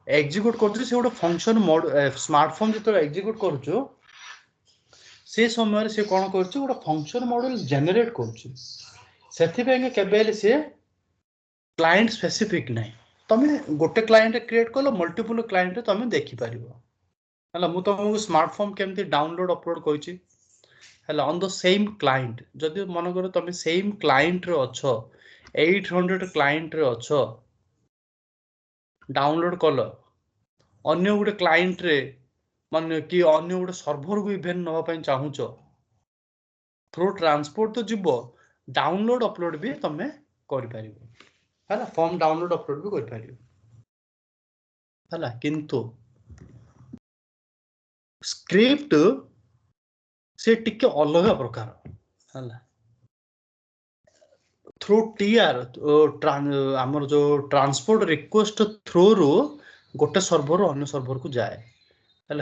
execute कर से गोटे फंक्शन मोड स्मार्टफोन जो एग्जीक्यूट करूँ से समय से कौन कर गोटे फंक्शन मॉड्यूल जेनेरेट कर सी क्लाइंट स्पेसिफिक ना तुम गोटे क्लाइंट क्रिएट कल मल्टीपल क्लाइंट तुम देखिपर है मुझे तुमको स्मार्टफोन केमती डाउनलोड अपलोड कर ऑन द सेम क्लाइंट जदि मन कर तुम सेम क्लाइंट रे अच्छ 800 क्लाइंट रे अच्छ डाउनलोड कल अन्य गोटे क्लाइंट रे मान कि अन्य गोटे सर्भर को इवेंट नापी चाहूच थ्रू ट्रांसपोर्ट तो जीव डाउनलोड अपलोड भी तुम कर फॉर्म डाउनलोड अपलोड भी कर किंतु स्क्रिप्ट से टिके अलग प्रकार थ्रू टीआर आमर जो ट्रांसपोर्ट रिक्वेस्ट थ्रू रु गोटे सर्वर अन्य सर्वर को जाए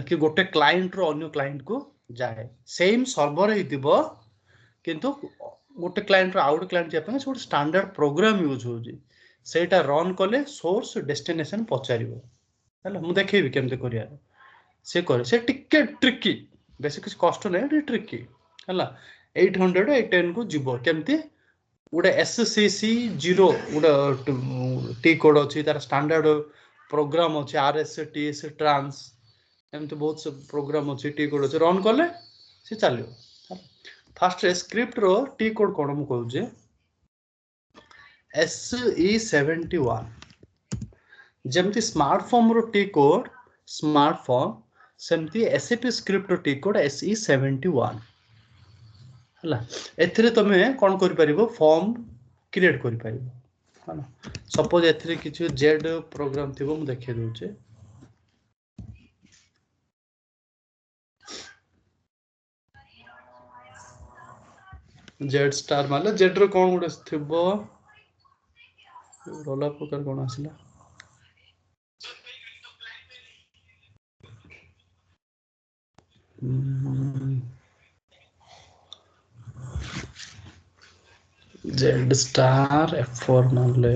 कि गोटे क्लाइंट रो अन्य क्लाइंट को जाए सेम सर्वर हो किंतु गोटे क्लाइंट रो आउट क्लाइंट जाए गोटे स्टैंडर्ड प्रोग्राम यूज होउची सेटा रन कले सोर्स डेस्टिनेशन पचारिबो मु देखैबी केमते करिया से करे से टिके ट्रिकी बेसी किछ कष्ट नै ट्रिकी है 800 810 को जीवो केमती गोटे SCC 0 गोटे टी कोड अच्छी तार स्टैंडर्ड प्रोग्राम अच्छे RSTS ट्रांस एमती बहुत सब प्रोग्राम अच्छी टी कोड अच्छे रन कले सी चलो fast script rho T code कौन मु कहूँ SE71 जमती smartphone rho T code smartphone सेमती SAP script rho T code SE71 एथिरे तमे कौन करि परिबो फॉर्म क्रिएट करि परिबो सपोज एथिरे किछु जेड प्रोग्राम थिबो मु देखै दउचे जेड स्टार माले जेड रो कौन गुडे थिबो रोला प्रकार कौन आसिला जेड स्टार F4 माले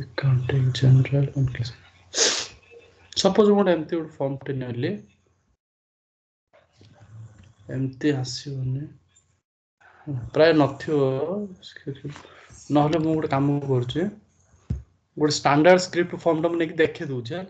अकाउंटिंग जनरल उनके सपोज मोड एमती गुड फॉर्म टे नेली एमती आसीबने प्राय नथियो नहले मु गोटे काम करछे गोटे स्टैंडर्ड स्क्रिप्ट फॉर्म टा नेकी देखे दउछे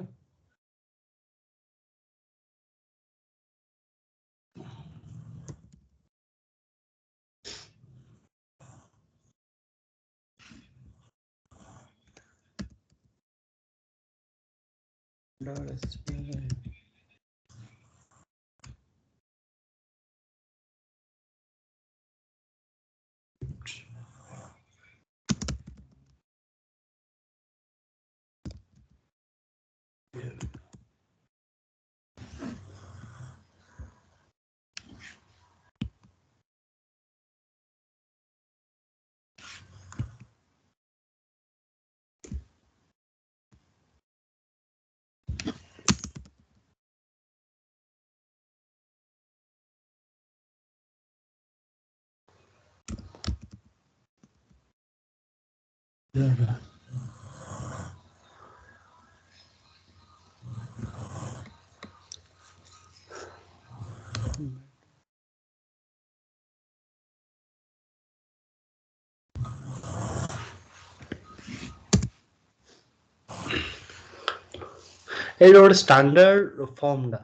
ए गोटे स्टैंडर्ड फॉर्म डा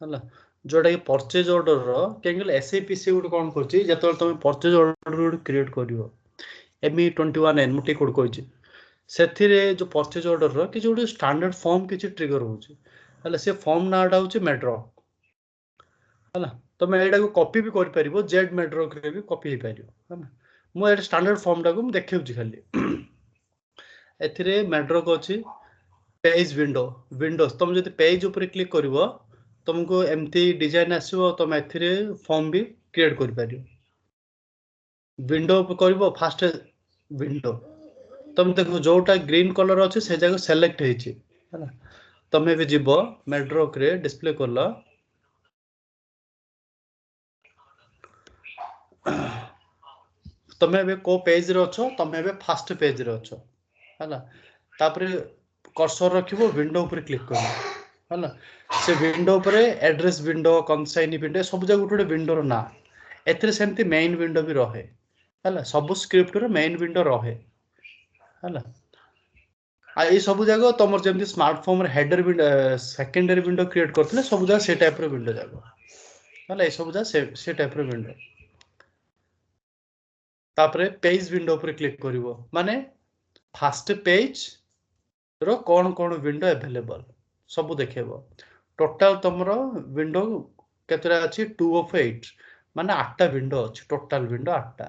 हला जोटा कि परचेज ऑर्डर रो केंगल SAPC गुड कोन करछि जतोल तुम परचेज ऑर्डर गुड क्रिएट करियो ME21N मुटी कोड कहछि सेथिरे जो परचेज ऑर्डर रो कि जोटे स्टैंडर्ड फॉर्म किछि ट्रिगर होछि हला से फॉर्म नाडा होछि मेड्रॉक हला तुम एडा को कॉपी भी कर परिबो जेड मेड्रॉक रे भी कॉपी हे परिबो हला मु एडा स्टैंडर्ड फॉर्म डा को मु देखिउछि खाली एथिरे मेड्रॉक अछि पेज विंडोज तुम जब पेज ऊपर क्लिक करिवो तुमको एमती डिजाइन आसीबो तुम एथिरे फॉर्म भी क्रिएट कर परियो विंडो पे करिवो फास्ट विंडो तुम देखो जोटा ग्रीन कलर अछि से जगह सिलेक्ट हेछि हला तुम भी जीवो मेड्रॉक रे डिस्प्ले करला तमे एबे को पेज रे अछो तमे एबे फर्स्ट पेज रे अछो हला तापरे कर्सर रखिबो विंडो ऊपर क्लिक करियो हला से विंडो ऊपर एड्रेस विंडो कंसाइनी विंडो सब जगह गोटे विंडो रो ना एथरे सेमती मेन विंडो भी रहे हला सब स्क्रिप्ट रो मेन विंडो रहे हला आ ये सब जगह तमर जेमती स्मार्टफोन रे header window secondary window create करथिले सब जगह से टाइप रो विंडो जागो हला ए सब जगह से टाइप रो विंडो तापरे पेज विंडो ऊपर क्लिक करिवो माने फर्स्ट पेज रो कोन कोन विंडो अवेलेबल सब देखेबो टोटल तमरो विंडो केतरा अछि 2 ऑफ 8 माने 8टा विंडो अछि टोटल विंडो 8टा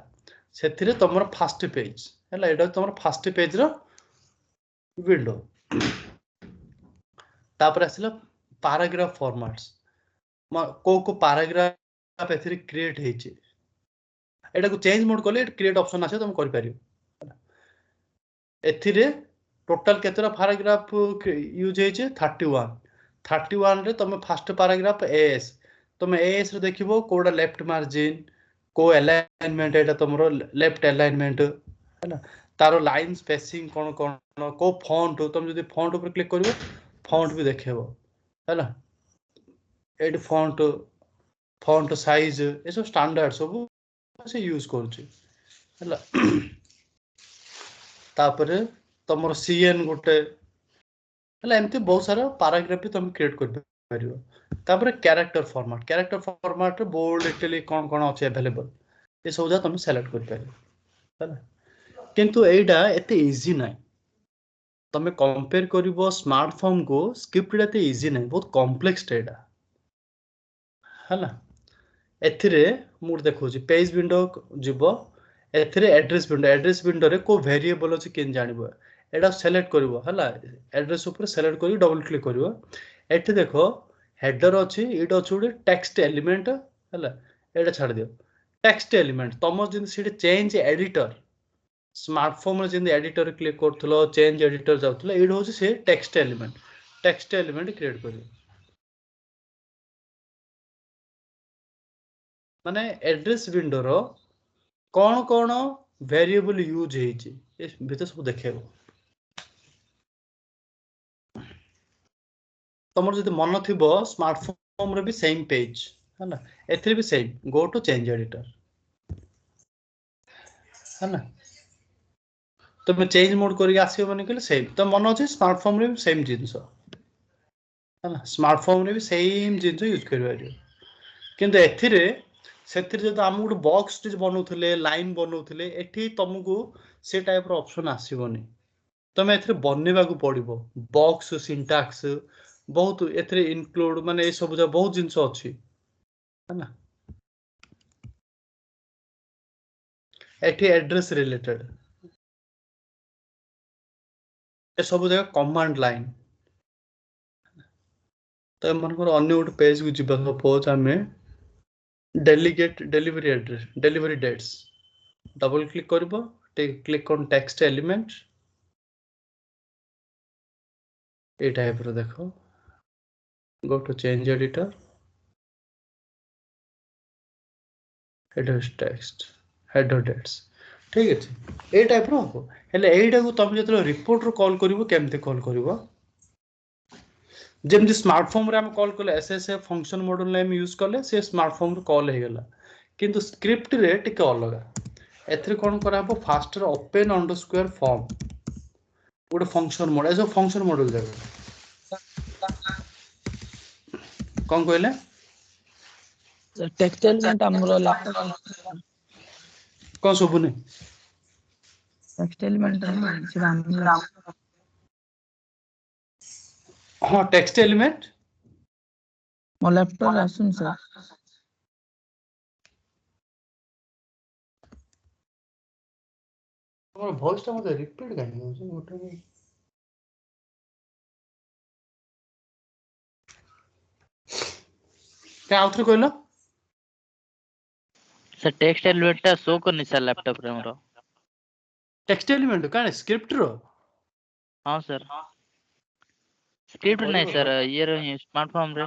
सेथिरे तमरो फर्स्ट पेज हला एडा तमरो फर्स्ट पेज रो विंडो तापर आसिला पैराग्राफ फॉर्मेट्स को पैराग्राफ एथिरे क्रिएट हेछि एटा को चेंज मोड करले क्रिएट ऑप्शन आसे तुम कर पारियो एथिरे टोटल केतरा पैराग्राफ यूज हेछि 31 रे तुम फर्स्ट पैराग्राफ एएस तुम एएस रे देखिबो कोडा लेफ्ट मार्जिन को अलाइनमेंट एटा तुमरो लेफ्ट अलाइनमेंट हैना तारो लाइन स्पेसिंग कोन कोन को फॉन्ट तुम जदी फॉन्ट ऊपर क्लिक करिवो फॉन्ट भी देखेबो हैना एड फॉन्ट साइज ए सब स्टैंडर्ड सब से यूज करछि हैला तापरे तमरो सीएन गोटे हैला एमती बहुत सारा पैराग्राफ भी तुम क्रिएट कर परियो तापरे कैरेक्टर फॉर्मेट रे बोल्ड इटैलिक कोन कोन अछि अवेलेबल ए सब जा तुम सेलेक्ट कर परियो हैला किंतु एडा एते इजी नाही तमे कंपेयर करिवो स्मार्टफोन को स्क्रिप्ट एते इजी नाही बहुत कॉम्प्लेक्स एडा हैला एथिरे मूड देखो जी पेज विंडो जिवो एथिरे एड्रेस विंडो रे को वेरिएबल अछि केन जानिबो एडा सेलेक्ट करिवो हला एड्रेस ऊपर सेलेक्ट करी डबल क्लिक करिवो एठी देखो हेडर अछि इडो छुडी टेक्स्ट एलिमेंट हला एडा छाड़ दियो टेक्स्ट एलिमेंट तमो जिन सिडी चेंज एडिटर स्मार्टफोन रे जिन एडिटर क्लिक करथलो चेंज एडिटर जाउथलो इडो होछि से टेक्स्ट एलिमेंट क्रिएट करियो माने एड्रेस विंडो रो कोन कोन वेरिएबल यूज हेछि ए भीतर सब देखेबो तमर जदि मन थिबो स्मार्टफोन रे भी सेम पेज हैना एथिरे भी same go to change editor हैना तमे चेंज मोड करी आसीबो माने कहले सेम त मन अछि स्मार्टफोन रे भी सेम जिंस हैना स्मार्टफोन रे भी सेम जिंस यूज करबारियो किंतु एथिरे सेथिरे जदि हम गुड बॉक्स टिज बनौथले लाइन बनौथले एठी तुमको से टाइप रो ऑप्शन आसीबोनी तमे एथिरे बनेबा को पड़िबो बॉक्स सिंटैक्स बहुत एथिरे इंक्लूड माने ए सब जा बहुत जिंस अछि हैना एठी एड्रेस रिलेटेड ए सब जगह कमांड लाइन तो मन को अन्य गुड पेज को जिबा सपोज हमें delivery address delivery dates double click करबो क्लिक ऑन टेक्स्ट एलिमेंट ए टाइप रो देखो go to change editor header text header dates ठीक है ए टाइप रो हो हेले एइडा को तुम जतलो रिपोर्ट रो कॉल करिवो केमते कॉल करिवो जेमति स्मार्टफोन रे हम कॉल करले SSA function module name use करले से स्मार्टफोन रे कॉल हे गेला किंतु स्क्रिप्ट रे टिके अलगा एथरे कोन कराबो फास्ट रे ओपन अंडरस्कोर फॉर्म गोटे फंक्शन मॉड्यूल एसो फंक्शन मॉड्यूल जाबो कोन कहले टेक्स्ट एलिमेंट हमरो लैपटॉप कोन सुबुनी टेक्स्ट एलिमेंट सेटा हमरो हां टेक्स्ट एलिमेंट मो लैपटॉप आसुन सर तमरो वॉइस ता मते रिपीट काहे होछ गोटे क्या आउथरे कहलो सर टेक्स्ट एलिमेंट ता शो करनी सर लैपटॉप रे हमरो टेक्स्ट एलिमेंट काने स्क्रिप्ट रो हां सर स्क्रिप्ट नहीं सर ये रे स्मार्टफोन रे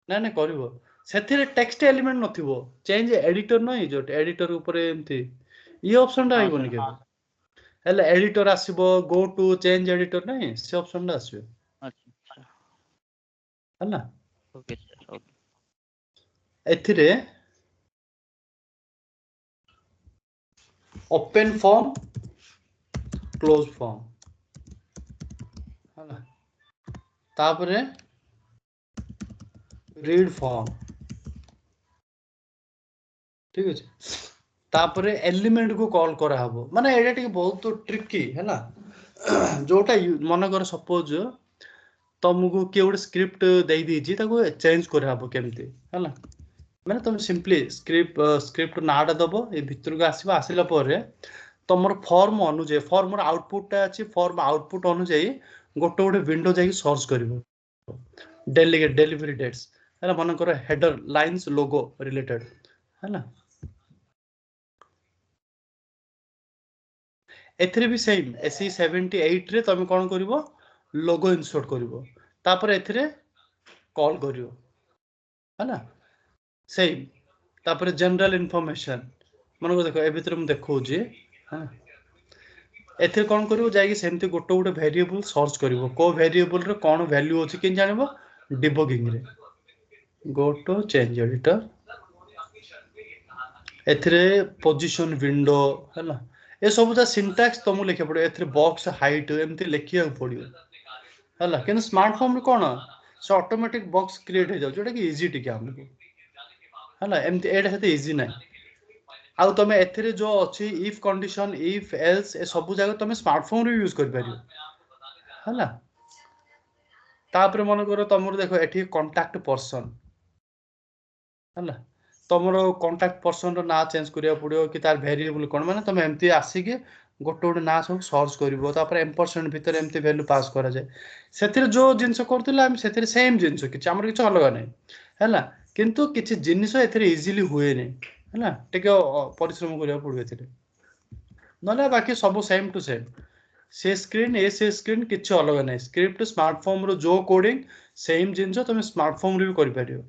ना ना करिवो सेथिरे टेक्स्ट एलिमेंट नथिवो चेंज एडिटर नै जो एडिटर ऊपर एमती ये ऑप्शन टा आइबोनी के हेले एडिटर आसीबो गो टू चेंज एडिटर नहीं से ऑप्शन टा आसीबो अच्छा हला ओके सर ओके एथिरे ओपन फॉर्म क्लोज फॉर्म हला तापरे रीड फॉर्म ठीक अछि तापरे एलिमेंट को कॉल करा हबो माने एटा टिके बहुत ट्रिकी हैला जोटा मन कर सपोज तुमको किए गोटे स्क्रिप्ट दे दीजी ताको चेंज करा हबो केमती हैला माने तुम सिंपली स्क्रिप्ट नाटा दबो ए भितर को आसीबो आसिला परे तमर फॉर्म अनुଯାयी फॉर्म रो आउटपुट टा अछि फॉर्म आउटपुट अनुଯାयी गोटे गोटे विंडो जाई सर्च करिवो डेलीगेट डेलीवरी डेट्स हैला मन कर हेडर लाइंस लोगो रिलेटेड हैला एथिरे भी सेम एसई 78 रे तुम कोन करिवो लोगो इंसर्ट करिवो तापर एथिरे कॉल करिवो हैला सेम तापर जनरल इंफॉर्मेशन मन को देखो ए भितर हम देखौ जे हां एथिरे कोन करिवो जाई सेमती गोटे गोटे वेरिएबल सर्च करिवो को वेरिएबल रे कोन वैल्यू अछि किन जानिबो डिबगिंग रे गो टू चेंज एडिटर एथिरे पोजीशन विंडो हैला ए सब दा सिंटैक्स तुम लिखे पड़ो एथिरे बॉक्स हाइट एमती लिखिया पड़ियो हैला किन स्मार्टफोन रे कोन से ऑटोमेटिक बॉक्स क्रिएट हो जाउ जोटा कि इजी टिके हमको हैला एमती एटा सेते इजी नै आउ तमे एथिरे जो अछि इफ कंडीशन इफ एल्स ए सब जगह तमे स्मार्टफोन रे यूज कर परियो हैला तापर मन करो तमरो देखो एठी कांटेक्ट पर्सन हैला तमरो कांटेक्ट पर्सन रो ना चेंज करिया पड़ियो कि तार वेरिएबल कोन माने तमे एमती आसी के गोटे गोटे ना सब सर्च करिवो तापर एम्परसेंट भीतर एमती वैल्यू पास करा जाय सेथिरे जो जिंस करथिला हम सेथिरे सेम जिंस कि हमर किछ अलग नै हैला किंतु किछ जिनिस एथिरे इजीली हुए नै हैला टिके परिश्रम करिया पड़ियो एथिरे नले बाकी सब सेम टू सेम से स्क्रीन किछ अलग नै स्क्रिप्ट स्मार्टफोन रो जो कोडिंग सेम जिंस तुम स्मार्टफोन रे भी करि परियो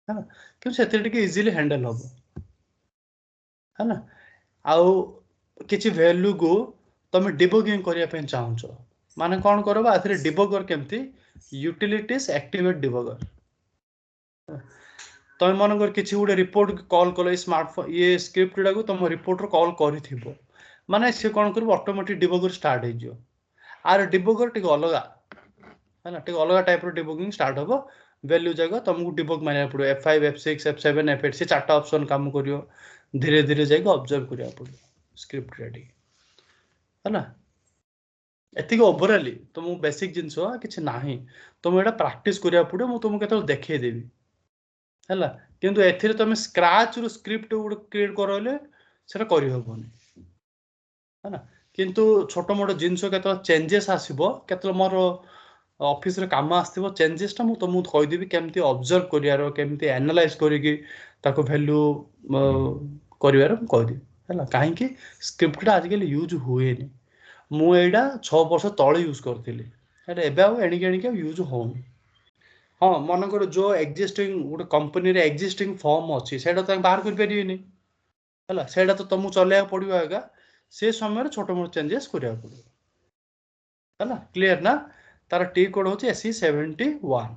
हैला कि सेथिरे टिके इजीली हैंडल होबो हैला आउ किछि वैल्यू को तुम डिबगिंग करिया पे चाहछो माने कोन करबा आथरे डिबगर केमती यूटिलिटीज एक्टिवेट डिबगर तुम मन कर किछि गुडे रिपोर्ट कॉल कलो स्मार्टफोन ये स्क्रिप्ट डाको तुम रिपोर्ट रो कॉल करिथिबो माने से कोन करबो ऑटोमेटिक डिबगर स्टार्ट हे जियो आर डिबगर टिके अलगा हैला टिके अलगा टाइप रो डिबगिंग स्टार्ट होबो वैल्यू जगह तुमको डिबग मानिया पड़ो F5 F6 F7 F8 से चारटा ऑप्शन काम करियो धीरे धीरे जाके ऑब्जर्व करिया पड़ो स्क्रिप्ट रेडी हैला एतिक ओवरऑली तुम बेसिक जिंस किछि नाही तुम एटा प्रैक्टिस करिया पड़ो मु तुम केतल देखै देबी हैला किंतु एथिरे तुम स्क्रैच रो स्क्रिप्ट गुड क्रिएट करले सेटा करि होबोनी हैला किंतु छोटो मोटो जिंस केतल चेंजेस आसीबो केतल मोर ऑफिस रे काम आस्थिबो चेंजेस ता मु तुमु कहि देबी केमती ऑब्जर्व करियारो केमती एनालाइज करिकि ताको वैल्यू करिवारो कहि देबी हैला काहे कि स्क्रिप्ट आज के यूज हुए नि मु एडा 6 वर्ष तळे यूज करथिली एटा एबे आ एणिके यूज होउनी हां मन कर जो एक्जिस्टिंग गुड कंपनी रे एक्जिस्टिंग फॉर्म अछि सेटा त बाहर कर परिबेनी हैला सेटा तो तुमु चलेया पड़ियो आगा से समय रे छोटो मोटो चेंजेस करिया पड़ियो हैला क्लियर ना तार टी कोड होची SE71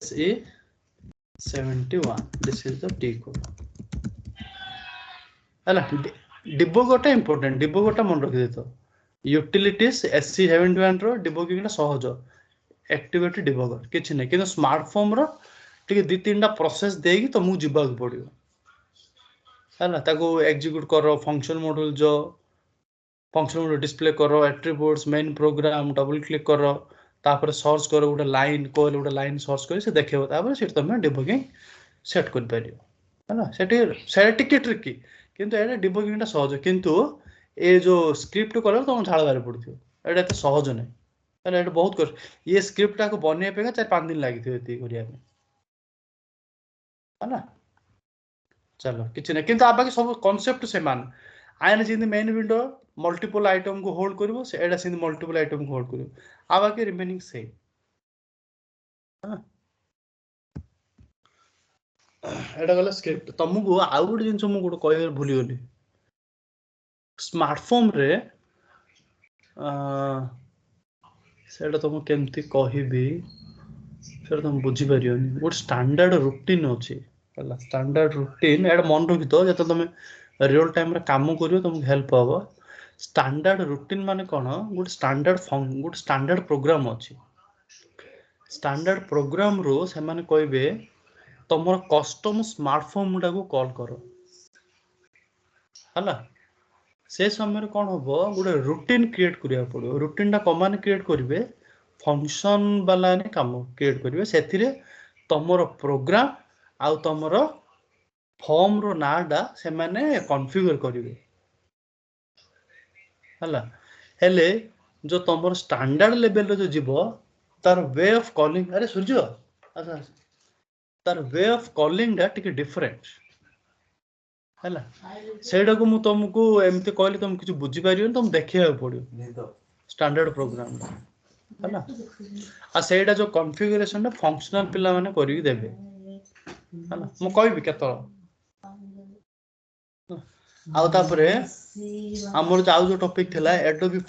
SE71 this is the T code हैला डिबगर टा इंपोर्टेंट डिबगर टा मन रखि देतो यूटिलिटीज SE71 रो डिबगिंग टा सहज एक्टिवेट डिबगर किछ नै किन स्मार्टफोन रो टिके दि तीनटा प्रोसेस देगी तो मु जिबाक पड़ियो हैला ताको एग्जीक्यूट करो फंक्शन मॉड्यूल जो फंक्शन मॉड्यूल डिस्प्ले करो attributes main program double click करो तापर सर्च करो गोटे लाइन कोल गोटे लाइन सर्च करी से देखियो तापर से तुम डिबगिंग सेट कर परियो हैला सेटी टिके ट्रिकी किंतु एटा डिबगिंग टा सहज किंतु ए जो स्क्रिप्ट कलर तुम झाळ बारे पड़थियो एटा त सहज नै हैला एटा बहुत कर ये स्क्रिप्ट टा को बने पे 4-5 दिन लागिथियो एती करिया में हैला चलो किछ नै किंतु आ बाकी सब कांसेप्ट समान आयन जिंद मेन विंडो मल्टीपल आइटम को होल्ड करिवो से एडा सिंध मल्टीपल आइटम को होल्ड करिवो आ बाकी रिमेनिंग सेम हां एटा गला स्क्रिप्ट तुमको आउ गोटे जिनस मु गोटे कहबे भूली गली स्मार्टफोन रे सेटा तुमको केमती कहबी सेटा तुम बुझी परियोनी गोटे स्टैंडर्ड रूटीन अछि हला स्टैंडर्ड रूटीन एटा मन रखि तो जते तुम रियल टाइम रे काम करियो तुमको हेल्प हबो स्टैंडर्ड रूटीन माने कोन गोटे स्टैंडर्ड प्रोग्राम अछि स्टैंडर्ड प्रोग्राम रो से माने कहबे तुमर कस्टम स्मार्टफोन मुडा को कॉल करो हला से समय रे कोन हबो गोटे रूटीन क्रिएट करिया पड़ो रूटीन टा कमान क्रिएट करिवे फंक्शन वाला ने काम क्रिएट करिवे सेथिरे तुमर प्रोग्राम आउ तुमर फॉर्म रो नाडा से माने कॉन्फ़िगर करिवे हला हेले जो तुमर स्टैंडर्ड लेवल रो जो जीवो तार वे ऑफ कॉलिंग अरे सूर्य अच्छा तार वे ऑफ कॉलिंग दा टिके डिफरेंट हला सेडा को मु तुमको एमते कहली तुम किछ बुझी पारियो तुम देखिया पड़ियो स्टैंडर्ड प्रोग्राम हला आ सेडा जो कॉन्फ़िगरेशन दा फंक्शनल पिला माने करी देबे हला मु कहबी केतो आउ तापरे हमर जाउ जो टॉपिक थिला एडोबी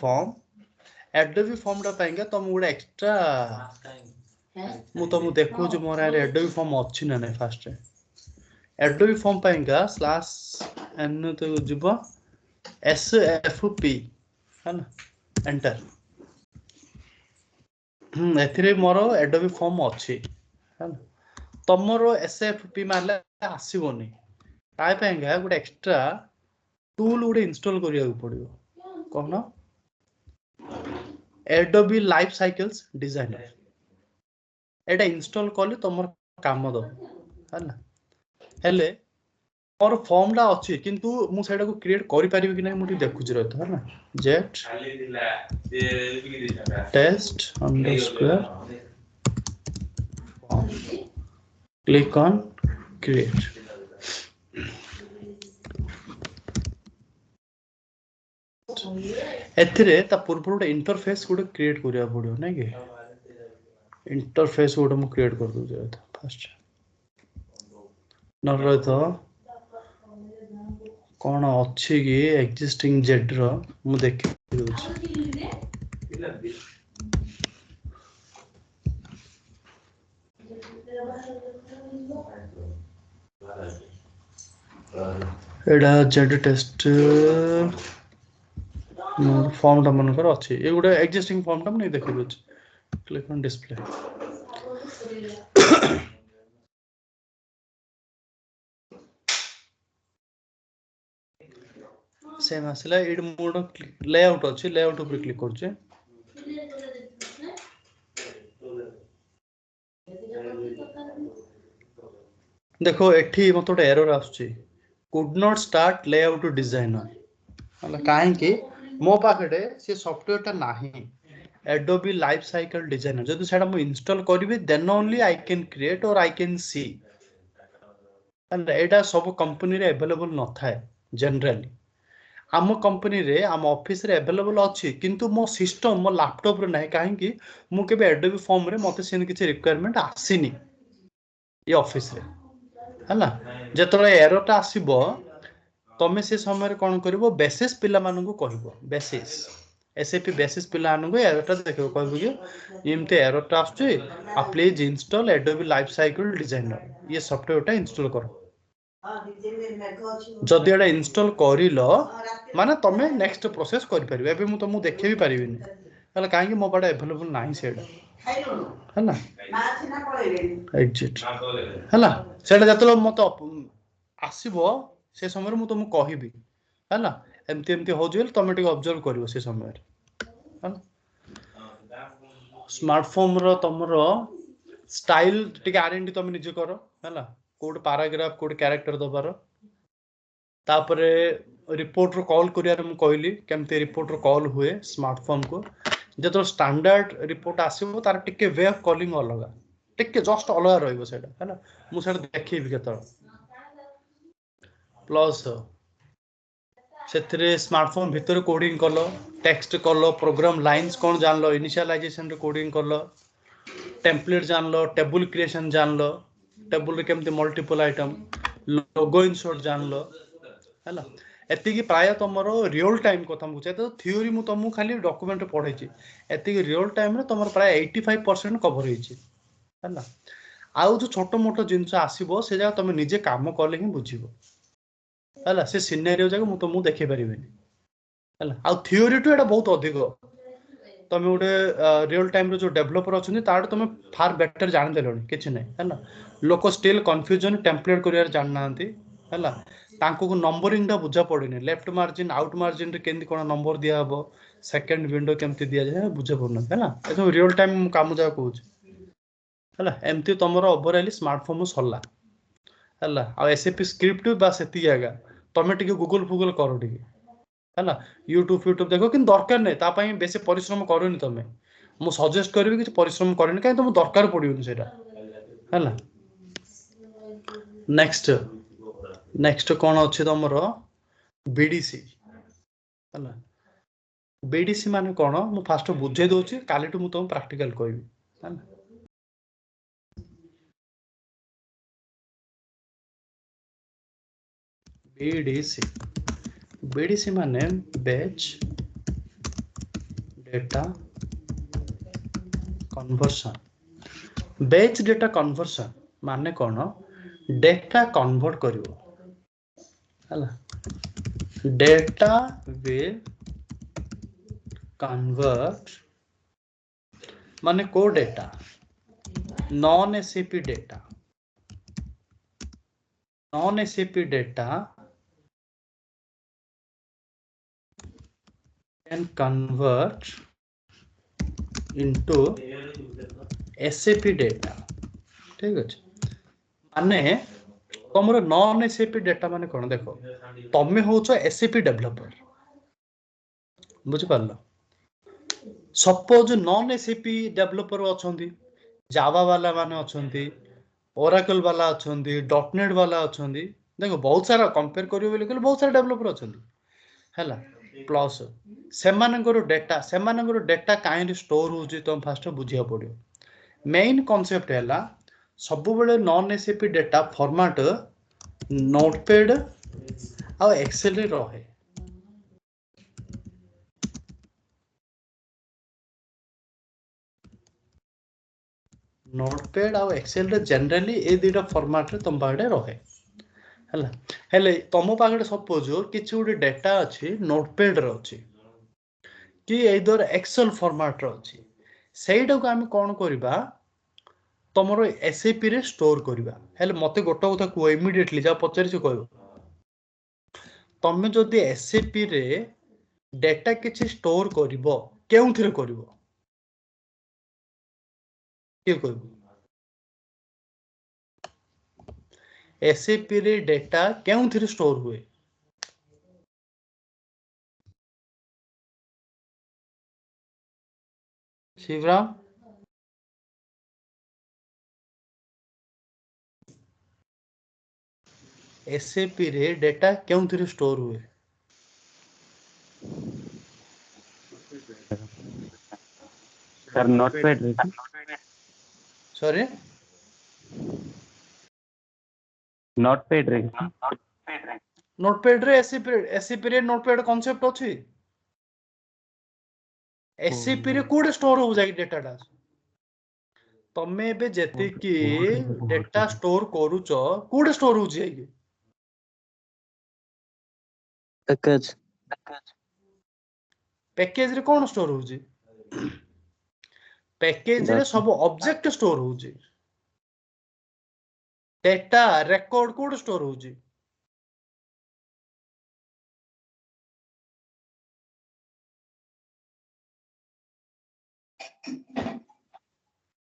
फॉर्म टा पाएंगे तुम गुडे एक्स्ट्रा मु तुम देखो जो मोर एडोबी फॉर्म अछि ना नै फास्ट एडोबी फॉर्म पाएंगा स्लैश एन तो जीवो SFP है ना एंटर एथिरे मोर एडोबी फॉर्म अछि है ना तमरो SFP मारले आसीबोनी ताय पाएंगा गुडे एक्स्ट्रा टूल गुडे इंस्टॉल करिया पड़ियो कोन एडोबी लाइफ साइकल्स डिजाइनर एटा इंस्टॉल करले तमर काम दो है ना हेले और फॉर्म ला अछि किंतु मु सेटा को क्रिएट करि परिबे कि नै मु देखुज रहत है ना zed test underscore click on create एथिरे ता पूर्व गोटे इंटरफेस गोटे क्रिएट करिया पड़ियो नै कि इंटरफेस गोटे मु क्रिएट कर दउ जे फर्स्ट न रह तो कौन अच्छी कि एक्जिस्टिंग जेड रो मु देखि एडा जेड टेस्ट फॉर्म टा मन कर अच्छी ये गोटे एक्जिस्टिंग फॉर्म टा नहीं देखि दउछ क्लिक ऑन डिस्प्ले सेम आसला एड मोड लेआउट अछि लेआउट ऊपर क्लिक करछे देखो एठी मत गोटे एरर आछी could not start layout designer हला काहे कि मो पाखडे से सॉफ्टवेयर ता नाही एडोबी लाइफ साइकिल डिजाइनर जदि सेटा मु इंस्टॉल करिवे then only I can create और आई कैन सी एंड एटा सब कंपनी रे अवेलेबल न थाए जनरली आम कंपनी रे आम ऑफिस रे अवेलेबल अछि किंतु मो सिस्टम मो लैपटॉप रे नाही काहे कि मु केबे एडोबी फॉर्म रे मते सेन किछि रिक्वायरमेंट आसीनी ये ऑफिस रे हला जेतले एरर ता आसीबो तमे से समय रे कोन करबो बेसिस पिला मानु को कहबो बेसिस एसएपी बेसिस पिला मानु को एरर ता देखबो कहबो कि इमते एरर ता आछी आ please install Adobe lifecycle designer ये सॉफ्टवेयर ता इंस्टॉल करो जदि एटा इंस्टॉल करिलो माने तमे नेक्स्ट प्रोसेस करि परिबे एबे मु तमु देखे भी परिबिनी हला काहे कि मो पाडा अवेलेबल नाही सेडा हला एग्जिट हला सेडा जतलो मत आसीबो से समय मु तुम कहबी हला एमती एमती हो जेल तमे टिक ऑब्जर्व करिवो से समय हला स्मार्टफोन रो तमरो स्टाइल टिक आरएनडी तमे निजे करो हला कोड पैराग्राफ कोड कैरेक्टर दबारो तापरे रिपोर्ट रो कॉल करियार मु कहली केमते रिपोर्ट रो कॉल हुए स्मार्टफोन को जेतो स्टैंडर्ड रिपोर्ट आसीबो तार टिके वे ऑफ कॉलिंग अलगा टिके जस्ट अलगा रहइबो सेटा हला मु सेटा देखिबी केतो प्लस सेथरे स्मार्टफोन भीतर कोडिंग करलो टेक्स्ट करलो प्रोग्राम लाइंस कोन जानलो इनिशियलाइजेशन रे कोडिंग करलो टेम्पलेट जानलो टेबल क्रिएशन जानलो टेबल रे केमती मल्टीपल आइटम लोगो इनसर्ट जान लो हैला एति की प्राय तमरो रियल टाइम कथा मु चाहे तो थ्योरी मु तुमको खाली डॉक्यूमेंट पढ़े छी एति की रियल टाइम रे तमरो प्राय 85% कवर होई छी हैला आउ जो छोट मोट जिंस आसीबो से जा तुम निजे काम कले ही बुझिबो हैला से सिनेरियो जाक मु तुमको देखै परिबेनी हैला आउ थ्योरी टू एटा बहुत अधिक तुम गोटे रियल टाइम रो जो डेवलपर अछनी तार तुम फार बेटर जान देलोनी किछि नै हैला लोक स्टिल कंफ्यूजन टेम्पलेट करियार जान नांती हैला तांको को नंबरिंग दा बुझा पड़ेनी लेफ्ट मार्जिन आउट मार्जिन रे केंदी कोन नंबर दिया हबो सेकंड विंडो केमती दिया जाय बुझा पड़न हैला ए सब रियल टाइम काम जा कहूछ हैला एमती तमरो ओवरऑल स्मार्टफोन सरला हैला आ एसएपी स्क्रिप्ट बा सेती जागा तमे टिके गूगल फूगल करो टिके हैला यूट्यूब देखो कि दरकार नै ता पई बेसी परिश्रम करोनी तमे मु सजेस्ट करबी कि परिश्रम करेनी काहे तुम दरकार पड़ियोनी सेटा हैला नेक्स्ट कौन अच्छे तुमर बीडीसी हैला बीडीसी माने कौन मु फास्ट बुझे दोची कालीटू मु तुम प्रैक्टिकल कहबी हैला बीडीसी माने batch data conversion batch data conversion माने कौन डेटा कन्वर्ट करिवो हैला डेटा विल कन्वर्ट माने को data non SAP data can convert into SAP data ठीक अछि माने तमरो नॉन SAP डेटा माने कोन देखो तमे होचो SAP डेवलपर बुझ पारलो सपोज नॉन SAP डेवलपर अछंती जावा वाला माने अछंती ओरेकल वाला अछंती डॉटनेट वाला अछंती देखो बहुत सारा कंपेयर करियो बोले बहुत सारा डेवलपर अछंती हैला प्लस सेमानकर डेटा काइंड स्टोर होची तुम फास्ट बुझिया पड़ियो मेन कांसेप्ट हैला सब बेले non SAP data format notepad आ एक्सेल रे रहे नोटपैड आ एक्सेल रे जनरली ए दुटा फॉर्मेट रे तुम बाडे रहे हैला हेले तुम पाखरे सपोज किछि गोटे डेटा अछि नोटपैड रे अछि कि एदर एक्सेल फॉर्मेट रे अछि सेइडा को हम कोन करबा तमरो एसएपी रे स्टोर करबा हेले मते गोटा कथा को इमीडिएटली जा पचरि छ कहबो तमे जदि एसएपी रे डेटा किछि स्टोर करबो केउथिरे करबो के कहबो एसएपी रे डेटा केउथिरे स्टोर हुए शिवराम एसएपी रे डेटा केउथिरे स्टोर हुए सर नोटपैड रे सॉरी नोटपैड रे नोटपैड रे एसएपी रे नोटपैड कांसेप्ट अछि एसएपी रे कोड स्टोर हो जाई डेटाटा तमे बे जेते कि डेटा स्टोर करूचो कोड स्टोर हो जाई पैकेज रे कोन स्टोर हो जी पैकेज रे सब ऑब्जेक्ट स्टोर हो जी डेटा रिकॉर्ड कोड स्टोर हो जी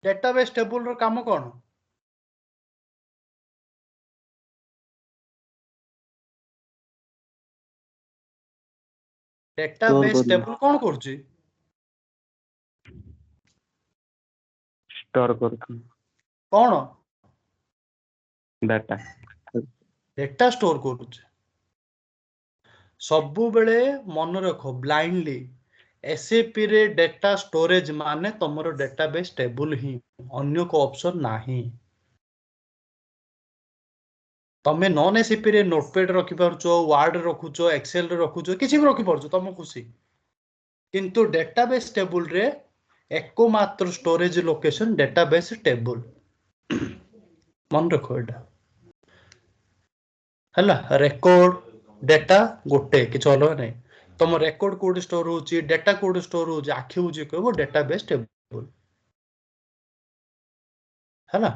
डेटाबेस टेबल रो काम कोन डेटाबेस टेबल कोन करछि स्टोर करछि कोन डाटा डेटा स्टोर करूछ सबु बेले मन रखो ब्लाइंडली एसएपी रे डेटा स्टोरेज माने तमरो डेटाबेस टेबल ही अन्य को ऑप्शन नाही तमे नॉन एसीपी रे नोटपैड रखि पारछो वर्ड रखुचो एक्सेल रे रखुचो किछि भी रखि पारछो तम खुशी किंतु डेटाबेस टेबल रे एको मात्र स्टोरेज लोकेशन डेटाबेस टेबल मन रखो एटा हला रेकॉर्ड डेटा गोटे किछ अलग नै तुम रेकॉर्ड कोड स्टोर होची डेटा कोड स्टोर होची आखि होची कहबो डेटाबेस टेबल हला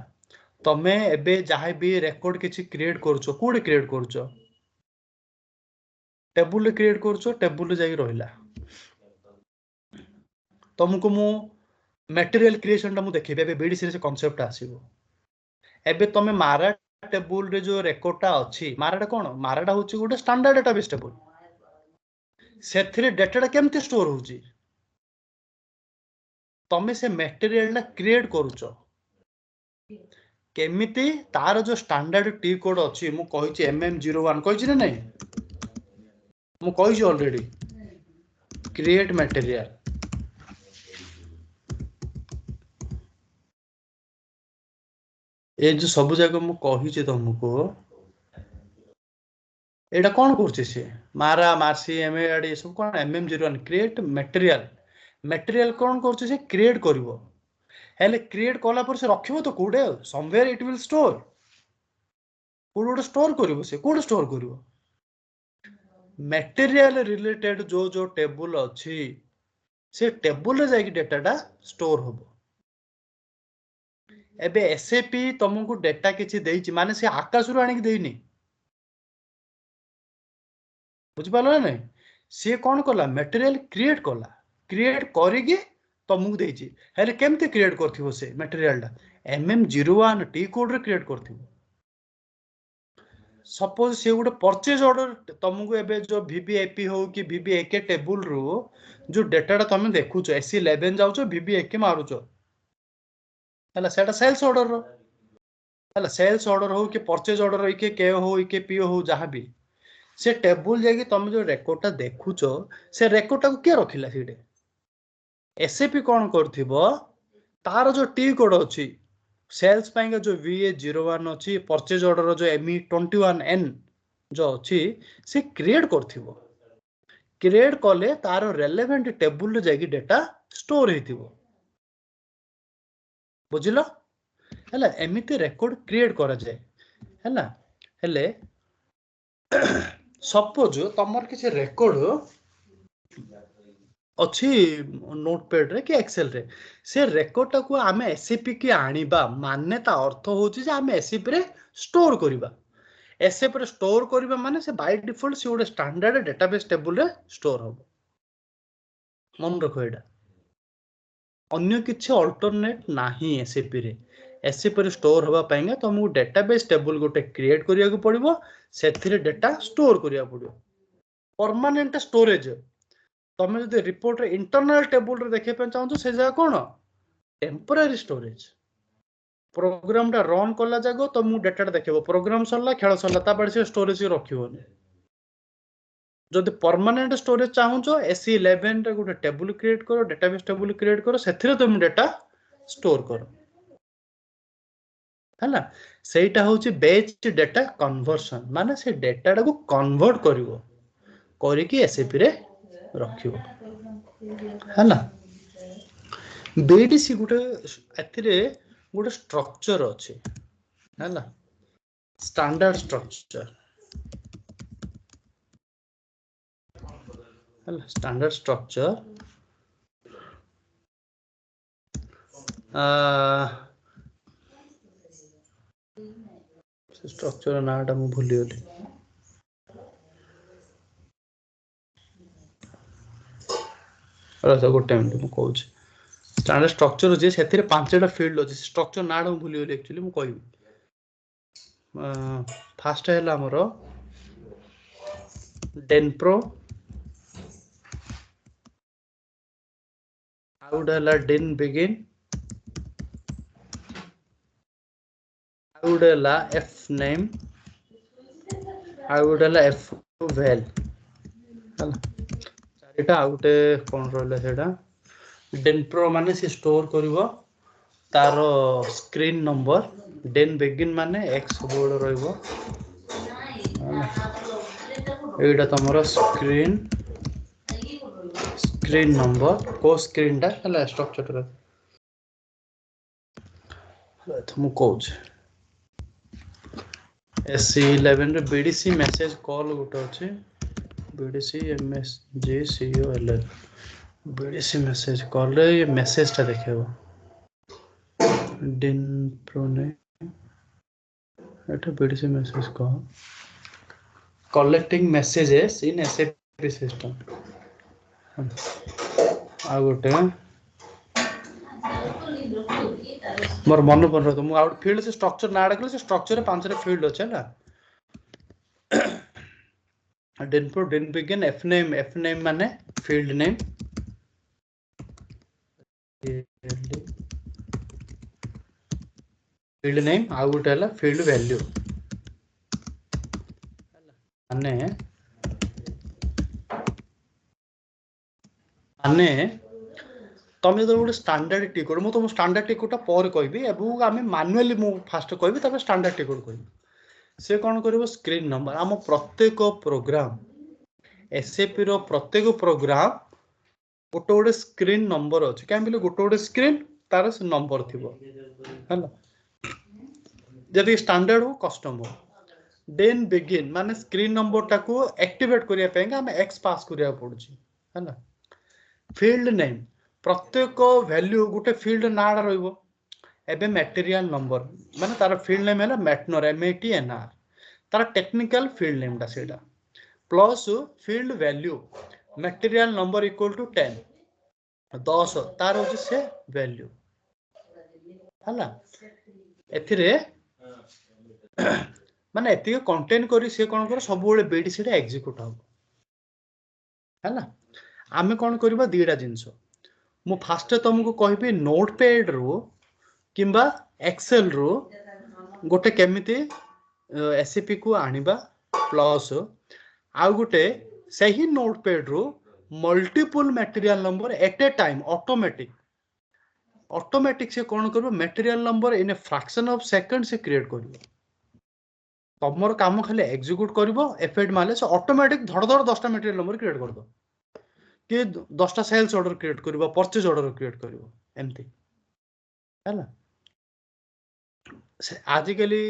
तमे एबे जहाँ भी रेकॉर्ड किछि क्रिएट करछो कोड क्रिएट करछो टेबल क्रिएट करछो टेबल जाई रहिला तुमको मु मटेरियल क्रिएशन टा मु देखिबे एबे बीडीसी से कांसेप्ट आसीबो एबे तमे मारा टेबल रे जो रेकॉर्ड टा अछि माराटा कोन माराटा होची गोटे स्टैंडर्ड डेटाबेस टेबल सेथिरे डेटाटा केमती स्टोर होची तमे से मटेरियल टा क्रिएट करूचो केमिति तार जो स्टैंडर्ड टी कोड अछि मु कहिछि MM01 कहिछि नै मु कहिछि ऑलरेडी क्रिएट मटेरियल ए जो सब जगह मु कहिछि तुमको एटा कोन करछि से मारा मारसी एमएडी सब कोन MM01 क्रिएट मटेरियल मटेरियल कोन करछि से क्रिएट करिवो हेले क्रिएट कला पर से रखिबो तो कोडे somewhere it will store code store करिवो से कोड स्टोर करिवो मटेरियल रिलेटेड जो जो टेबल अछि से टेबल रे जाई डेटाटा स्टोर होबो एबे एसएपी तुमको डेटा किछि देइछि माने से आकाश रु आनी कि देइनी बुझ पालो नै से कोन कला मटेरियल क्रिएट करिगी तुमको देइछि हेले केमते क्रिएट करथिबो से मटेरियल टा MM01 टी कोड रे क्रिएट करथिबो सपोज से गोटे परचेज ऑर्डर तुमको एबे जो VBAP हो कि VBAK टेबल रो जो डेटा तुम देखुचो SC11 जाउचो VBAK मारुचो हला सेटा सेल्स ऑर्डर रो हला सेल्स ऑर्डर हो कि परचेज ऑर्डर इके के हो इके पी हो जहां भी से टेबल जाकी तुम जो रेकॉर्डटा देखुचो से रेकॉर्डटा को के रखिला सीडे एसएपी कोन करथिबो तार जो टी कोड अछि सेल्स पाएंगे जो VA01 अछि परचेज ऑर्डर जो ME21N जो अछि से क्रिएट करथिबो क्रिएट कले तार रेलेवेंट टेबल रे जाकी डेटा स्टोर हेतिबो बुझिलो हला एमिति रेकॉर्ड क्रिएट करा जाय हला हेले सपोज तमर किसी रेकॉर्ड अच्छी नोटपैड रे कि एक्सेल रे से रेकॉर्ड टाको आमे एसएपी की आनिबा माने ता अर्थ होची जे आमे एसएपी रे स्टोर करिबा एसएपी रे स्टोर करिबा माने से बाय डिफॉल्ट से गोटे स्टैंडर्ड डेटाबेस टेबल रे स्टोर हो मन रखो एटा अन्य किछि अल्टरनेट नाही एसएपी रे स्टोर होबा पाएंगे तुमको डेटाबेस टेबल गोटे क्रिएट करिया को पड़िबो सेथिरे डेटा स्टोर करिया पड़िबो परमानेंट स्टोरेज तुम जो रिपोर्ट रे इंटरनल टेबल रे देखे पे चाहू से जगह कौन टेम्पररी स्टोरेज प्रोग्राम टा रन कला जगह तुमको डेटा देखो प्रोग्राम सरला खेल सरला तापर से स्टोरेज रखिबोनी जदि परमानेंट स्टोरेज चाहूचो SC11 रे गोटे टेबल क्रिएट करो डेटाबेस टेबल क्रिएट करो सेथिरे तुम डेटा स्टोर करो हला सेटा होची बेच डेटा कन्वर्सन माने से डेटा को कन्वर्ट करिवो करि कि एसएपी रे रखिबो हला बीडीसी गोटे एथिरे गोटे स्ट्रक्चर अछि हला स्टैंडर्ड स्ट्रक्चर हला स्टैंडर्ड स्ट्रक्चर स्ट्रक्चर नाटा मु भूली गली अरे गोटे मिनट मु कहूँ स्टैंडर्ड स्ट्रक्चर जे सेथिरे पांचटा फील्ड अछि स्ट्रक्चर नाटा मु भूली गली एक्चुअली मु कहबी फास्ट है हमरो डेनप्रो आउट है डेन बिगिन आउट है एफ नेम आउट है एफ वेल हला चारिटा आउटे कोन रहले सेटा डेनप्रो माने से स्टोर करिवो तारो स्क्रीन नंबर डेन बिगिन माने x बोर्ड रहइबो एटा तुमर स्क्रीन नंबर को स्क्रीन टा हला स्ट्रक्चर तुम कहूँ SC11 रे BDC मैसेज कॉल गोटे अच्छे BDC MSG COLL BDC message call रे ये मैसेज टा देखेबो डिन prone Etah BDC message call collecting messages in SAP system आ गोटे मोर मन पड़ रहा मु आउट फील्ड से स्ट्रक्चर ना डाकले से स्ट्रक्चर रे पांच रे फील्ड अछि ना दिन प्रो दिन बिगिन एफ नेम माने फील्ड नेम आ गोटे हला फील्ड वैल्यू माने तमे जो गोटे स्टैंडर्ड टिकट मु तुम स्टैंडर्ड टिकट पर कहबी एबु आमे मैनुअली मु फास्ट कहबी तबे स्टैंडर्ड टिकट कहबी से कोन करबो स्क्रीन नंबर आम प्रत्येक प्रोग्राम एसएपी रो प्रत्येक प्रोग्राम गोटे गोटे स्क्रीन नंबर अछि क्या बोले गोटे गोटे स्क्रीन तार नंबर थिबो हैला जदि स्टैंडर्ड हो कस्टम हो देन बिगिन माने स्क्रीन नंबर टाको एक्टिवेट करिया पे हम एक्स पास करिया पड़ुची हैला फील्ड नेम प्रत्येक वैल्यू गोटे फील्ड नाडा रहइबो एबे मटेरियल नंबर माने तार फील्ड नेम हैला मैटनर MATNR तार टेक्निकल फील्ड नेम दा सेडा plus field value material number equal to 10 10 तार होची से वैल्यू हैला एथिरे माने एति कंटेंट करी से कोन कर सब बेले BDC रे एग्जीक्यूट हो हैला आमे कोन करबा दीडा जिंस मु फास्ट तुमको कहबी नोटपैड रो किंबा एक्सेल रो गोटे केमिति एसएपी को आनिबा प्लस आ गोटे सही नोटपैड रो multiple material number at a time automatic से कोन करबो material number in a fraction of second से क्रिएट करबो तमर काम खाली एग्जीक्यूट करबो एफएड माले से ऑटोमेटिक धड़ धड़ 10टा मटेरियल नंबर क्रिएट करदो कि 10टा सेल्स ऑर्डर क्रिएट करबो परचेज ऑर्डर क्रिएट करबो एमती हैला आजिकली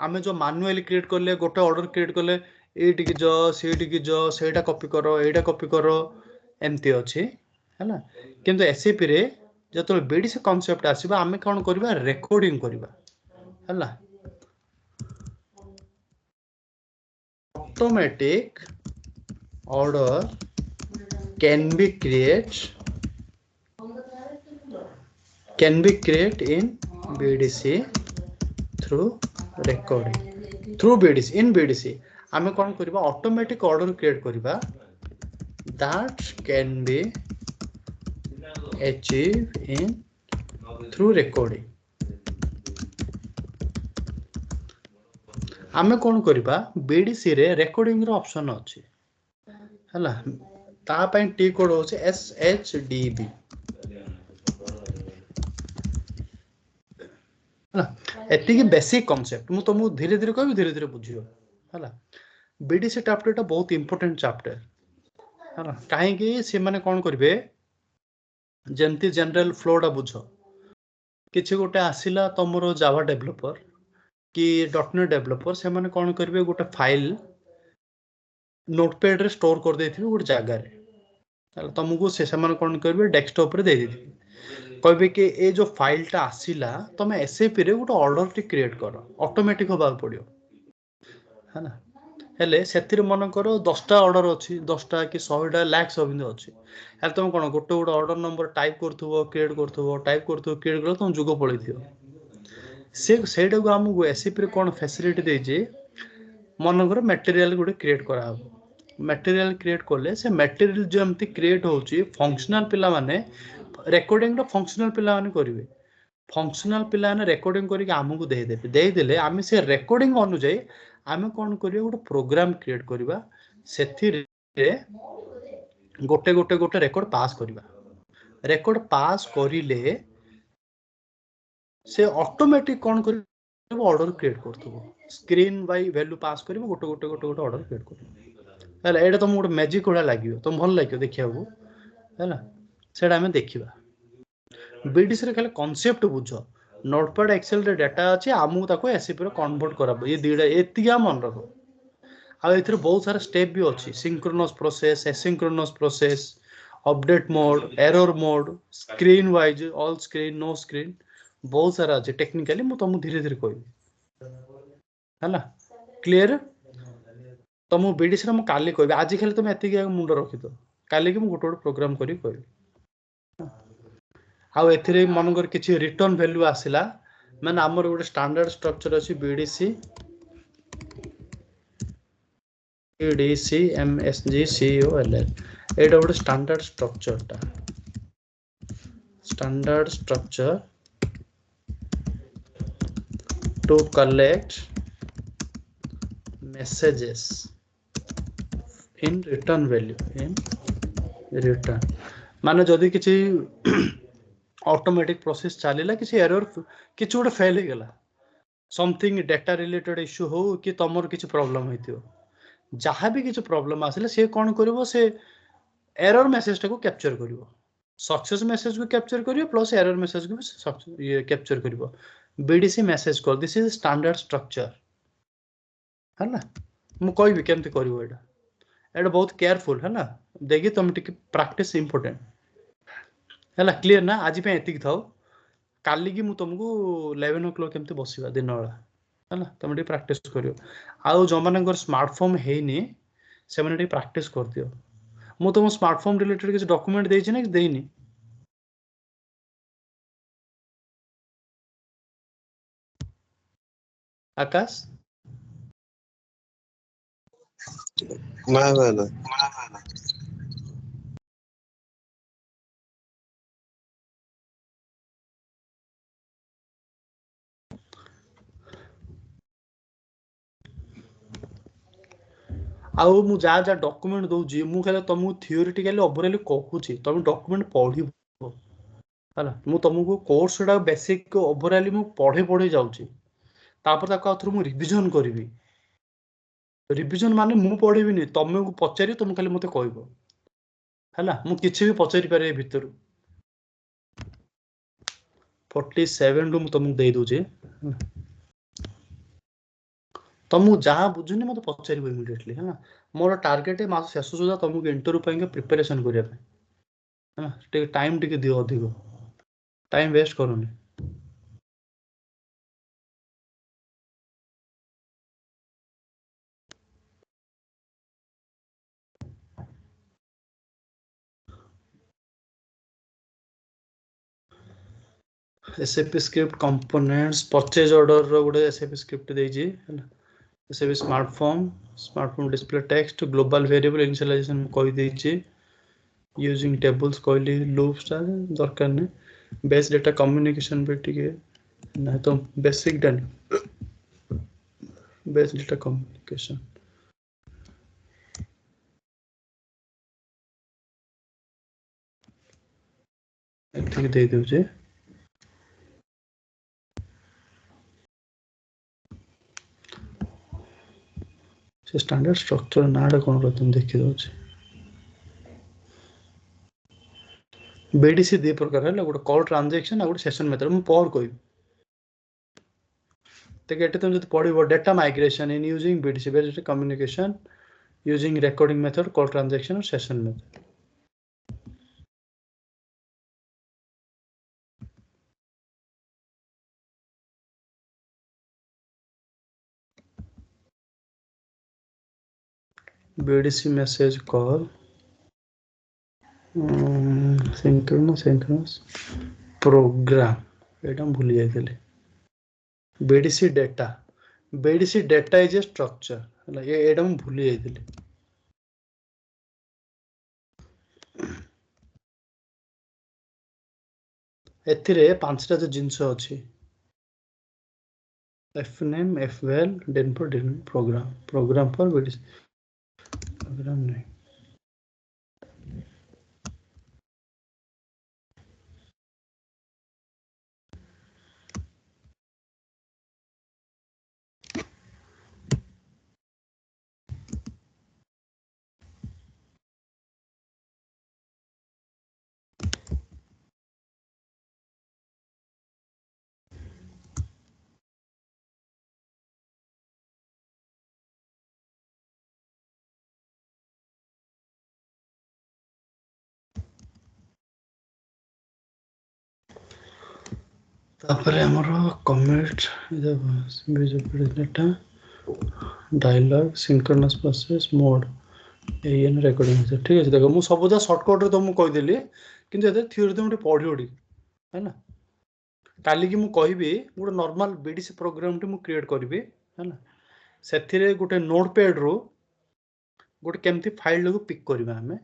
आमे जो मैनुअली क्रिएट करले गोटे ऑर्डर क्रिएट करले एटी की जो सीटी की जो सेटा कॉपी करो एटा कॉपी करो एमती अछि हैला किंतु एसएपी रे जतो BDC कांसेप्ट आसीबा आमे कोन करबा रिकॉर्डिंग करबा हैला automatic order can be create in BDC through recording through BDC in BDC आमे कोन करबा ऑटोमेटिक ऑर्डर क्रिएट करबा that can be achieved in through recording आमे कोन करबा BDC रे रिकॉर्डिंग रो ऑप्शन अछि हला ता पय टी कोड होचे SHDB हला एति की बेसिक कांसेप्ट मु तुमु धीरे धीरे कहबी धीरे धीरे बुझियो हला BDC चैप्टर टा बहुत इंपोर्टेंट चैप्टर हला काहे कि से माने कोन करबे जेंति जनरल फ्लो टा बुझो किछि गोटे आसिला तमरो जावा डेवलपर कि .NET डेवलपर से माने कोन करबे गोटे फाइल नोटपैड रे स्टोर कर देथिबे गोटे जगह रे ताले तुमको से माने कोन करबे डेस्कटॉप रे दे देथिबे कहबे कि ए जो फाइल टा आसिला तमे एसएपी रे गोटे ऑर्डर टी क्रिएट करो ऑटोमेटिक होबा पड़ियो है ना हेले सेतिर मन करो 10टा ऑर्डर अछि 10टा कि 100टा लाख सब अछि हेले तुम कोन गोटे गोटे ऑर्डर नंबर टाइप करथुबो क्रिएट करथुबो टाइप करथुबो क्रिएट करो तुम जुगो पळैथियो सेटा को हमको एसएपी रे कोन फैसिलिटी दे जे मन करो मटेरियल गुडे क्रिएट करा हो मटेरियल क्रिएट करले से मटेरियल जो हमती क्रिएट होची फंक्शनल पिला माने रिकॉर्डिंग रो फंक्शनल पिला माने करिवे फंक्शनल पिला ने रिकॉर्डिंग करी हमको दे देले आमे से रिकॉर्डिंग अनुଯାयी आमे कोन करियो गोटे प्रोग्राम क्रिएट करबा सेथि रे गोटे गोटे गोटे रिकॉर्ड पास करबा रिकॉर्ड पास करिले से ऑटोमेटिक कोन करी ऑर्डर क्रिएट करथबो स्क्रीन बाय वैल्यू पास करबो गोटे गोटे गोटे गोटे ऑर्डर क्रिएट करबो हैला एटा तुम गोटे मैजिक कोडा लागियो तुम भल लागियो देखियाबो हैला सेटा हमें देखिबा बीडीसी रे खाली कांसेप्ट बुझो नोटपैड एक्सेल रे डाटा अछि आमु ताको एसएपी रे कन्वर्ट करबो ये दीडा एतिया मन रखो आ एथिरे बहुत सारा स्टेप भी अछि synchronous process asynchronous process update mode error mode screen wise all screen no screen बहुत सारा अछि टेक्निकली मु तुमको धीरे धीरे कहबी हैला क्लियर तुम बीडीसी रे मु काली कहबी आज खाली तुम एतिक मुंड रखि दो काली कि मु गोटे गोटे प्रोग्राम करी कहबी आ एथिरे मनकर किछि रिटर्न वैल्यू आसिला माने हमर गोटे स्टैंडर्ड स्ट्रक्चर अछि बीडीसी बीडीसी एमएसजी सीओएल एटा गोटे standard structure to collect messages in return माने जदि किसी ऑटोमेटिक प्रोसेस चलेला किसी एरर किसी गोटे फेल हो गला समथिंग डाटा रिलेटेड इश्यू हो कि तमर किसी प्रॉब्लम होइतियो जहाँ भी किसी प्रॉब्लम आसिले से कौन करिवो से एरर मेसेज टाको कैप्चर करिवो सक्सेस मेसेज को कैप्चर करिवो प्लस एरर मेसेज को भी ये कैप्चर करिवो BDC message call this is standard structure है ना मु कहबी केमती करिवो एटा बहुत केयरफुल है ना देखि तुम टिके प्रैक्टिस इंपोर्टेंट है ना क्लियर ना आज पे एतिक थाओ काली की मु तुमको 11 o'clock केमती बसिबा दिन वाला है ना तुम टिके प्रैक्टिस करियो आउ जो मानकर स्मार्टफोन हेनी से माने टिके प्रैक्टिस कर दियो मु तुम स्मार्टफोन रिलेटेड किसी डॉक्यूमेंट देछि ना कि देइनी आकाश ନା आउ मु जा जा डॉक्यूमेंट दउजी मु खाली तुमको थियोरेटिकली ओवरऑल कहूची तुम डॉक्यूमेंट पढिबो हला मु तुमको कोर्स डा बेसिक ओवरऑल मु पढे पढे जाउची तापर ताको आथरो मु रिवीजन करबी रिवीजन माने मु पढिबिनी तुमको पचारि तुम खाली मते कहबो हला मु किछि भी पचारि पारे भितर 47 रु मु तुमको दे दोजे तुमको जहाँ बुझुनी मते पचारिबो इमीडिएटली है ना मोर टार्गेट है मास शेष सुधा तुमको इंटरव्यू पाइके प्रिपरेशन करिया पे है ना टे टाइम टिके दियो अधिक टाइम वेस्ट करोनी SAP script components purchase order रो गोटे SAP script देइजी है SAP smartphone display text global variable initialization कहि देइजी using tables कहली loops ता दरकार नै base data communication पे टिके ना तो basic done base data communication एतिक दे देउजे से स्टैंडर्ड स्ट्रक्चर नाडा कोन रहतन देखि दोछ बीडीसी दे प्रकार है गोटे कॉल ट्रांजैक्शन आ गोटे सेशन मेथड मु पर कोइ ते एटे तुम जति पढिबो data migration in using BDC based communication using recording method call transaction और session method BDC message call synchronous program एटा भूल जाइतले BDC data is a structure हला एटा हम भूल जाइतले एथिरे पांचटा जो जिंस अछि एफ नेम एफ वेल डेन फॉर डेन प्रोग्राम फॉर बीडीसी प्रोग्राम नहीं तापर हमर commit data dialog synchronous process mode N recording ठीक है देखो मु सब जा शॉर्टकट रे तुमको कहि देली किंतु एते थ्योरी तुम पढ़ी ओडी है ना काली की मु कहबी गोटे नॉर्मल बीडीसी प्रोग्राम टी मु क्रिएट करबी है ना सेथिरे गोटे नोटपैड रो गोटे केमती फाइल को पिक करबा हमें